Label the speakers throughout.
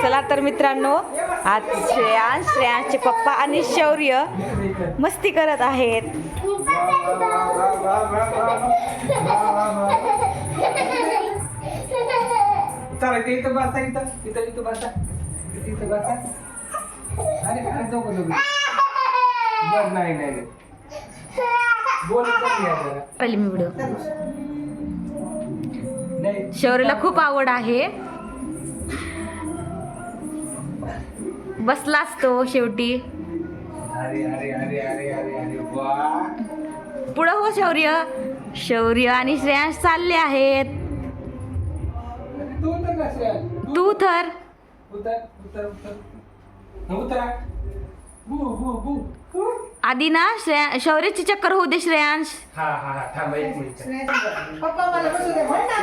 Speaker 1: चला तर मित्रांनो, आज श्रेयांशचे पप्पा आणि शौर्य मस्ती करत आहेत.
Speaker 2: चला इथं बसा, इथं बसा, इथं बसा. अरे काय नको बस नाही बोलत नाही.
Speaker 1: पहिली मी व्हिडिओ.
Speaker 2: नाही
Speaker 1: शौर्यला खूप आवड आहे. बसलाच तो शेवटी.
Speaker 2: अरे अरे अरे अरे अरे अरे वा.
Speaker 1: पुढं हो शौर्य. शौर्य आणि श्रेयांश चालले आहेत.
Speaker 2: तू तर नसेल.
Speaker 1: तू तर
Speaker 2: उतर उतर उतर उतरा. बू बू बू.
Speaker 1: आधी ना शौर्याची चक्कर होऊ दे श्रेयांश.
Speaker 2: हा हा हा थांबा एक मिनिट.
Speaker 3: पप्पा मला बसू दे म्हण
Speaker 2: ना.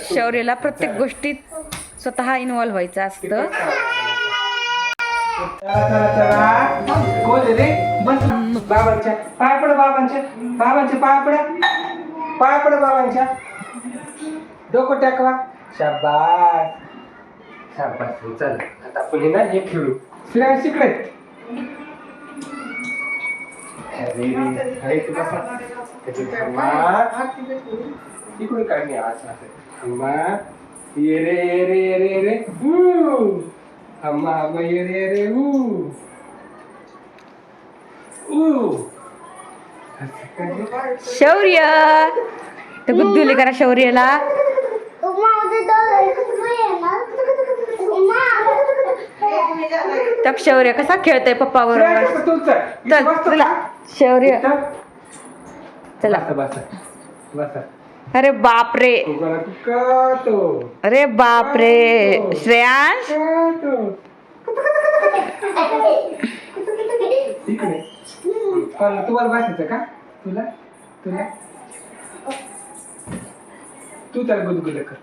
Speaker 1: शौर्यला प्रत्येक गोष्टीत स्वतः इन्व्हॉल्व व्हायचं असतं.
Speaker 2: कोण रे? बस बाबांच्या पाय पड, बाबांच्या पाय पड बाबांच्या. डोकं टाकवा. शाबास शाबास. चल आता आपण हे ना हे खेळू. श्रेयांश इकडे. अरे तू बसा. इकडे काढणे असं. ये रे ये रे ये रे ये रे. अम्मा अम्मा ये रे ये रे.
Speaker 1: शौर्य तर गुद्दुली करा शौर्यला. तर शौर्य कसा खेळतोय पप्पा बरोबर. चल चला शौर्य चला.
Speaker 2: बसा बसा.
Speaker 1: अरे बाप रे. अरे बाप रे श्रेयांश.
Speaker 2: इकडे तुम्हाला बसायचं का? तुला तुला तू त्याला गुदगुद कर.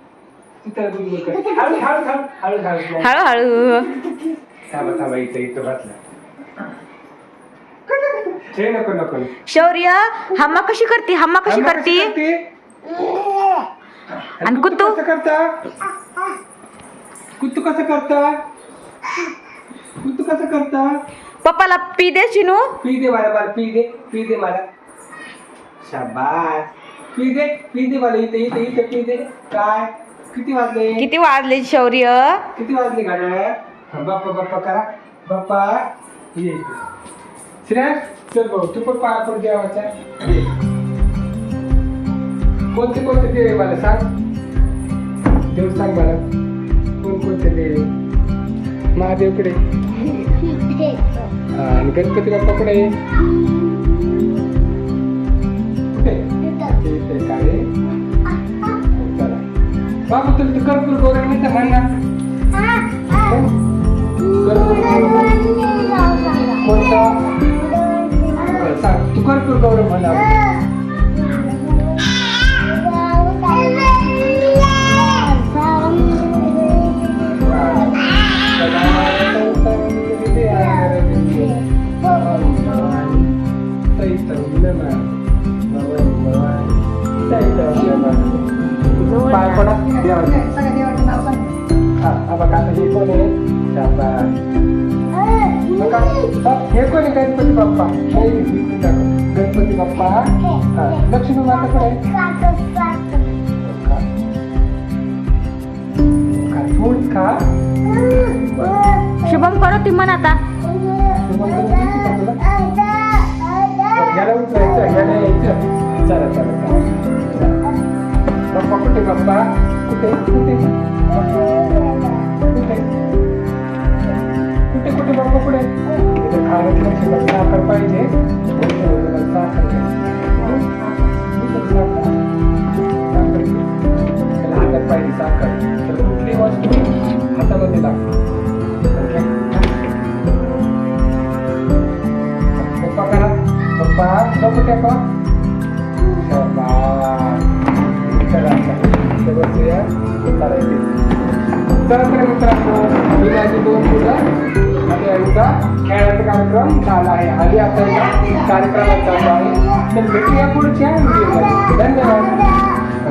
Speaker 2: तू त्याला गुदगुद कर. हळू हळू हळू हळू हळू.
Speaker 1: हळूहळू.
Speaker 2: थांबा थांबा. इथं बसला. हे नको नको.
Speaker 1: शौर्य हम्मा कशी करते. हम्मा कशी करते. आणि कुत्तू
Speaker 2: कसं करता? कुत्तू कसं करता? कुत्तू कसं करता?
Speaker 1: पप्पाला पी दे चिनू.
Speaker 2: पी दे मला मला. पी दे मला. शाबास. पी दे मला. इथे पी दे. काय किती वाजले?
Speaker 1: किती वाजले शौर्य.
Speaker 2: किती वाजले गाड्या? बाप्पा बाप्पा करा. बाप्पा ये. श्रेयांश चल भाऊ तू पण पाया पड देवाच्या. कोणते कोणते देव आहे मला सांग. देव सांग मला. कोणते देव? महादेवकडे आणि गणपती बाप्पाकडे कुठे काय? चला बाबू तुला कर्पूर गौरव नाही तर म्हण ना. कोणता सांग. तू कर्पूर गौरव म्हणा. पाय पडा देवाचे. हा बघा आता हे कोण आहे? बघा हे कोण आहे? गणपती बाप्पा. गणपती बाप्पा. हा लक्ष्मी माता कडे फ्रूट खा.
Speaker 1: शुभम करोती म्हण आता.
Speaker 2: याला उचलायचं याला यायचं. चला चला. बाप्पा कुठे? बाप्पा कुठे कुठे कुठे कुठे कुठे? बाप्पा कुठे? खाण्यात लक्ष साखर पाहिजे. त्याला हातात पाहिजे साखर. तर कुठली वस्तू हातामध्ये लागते. पप्पा करा. पप्पा नको टाका. चला तर मित्रांनो ही माझी 2 मुलं आणि यांचा खेळाचा कार्यक्रम झाला आहे. आधी आता कार्यक्रमात चालू आहे. तर भेटूया पुढच्या व्हिडिओमध्ये.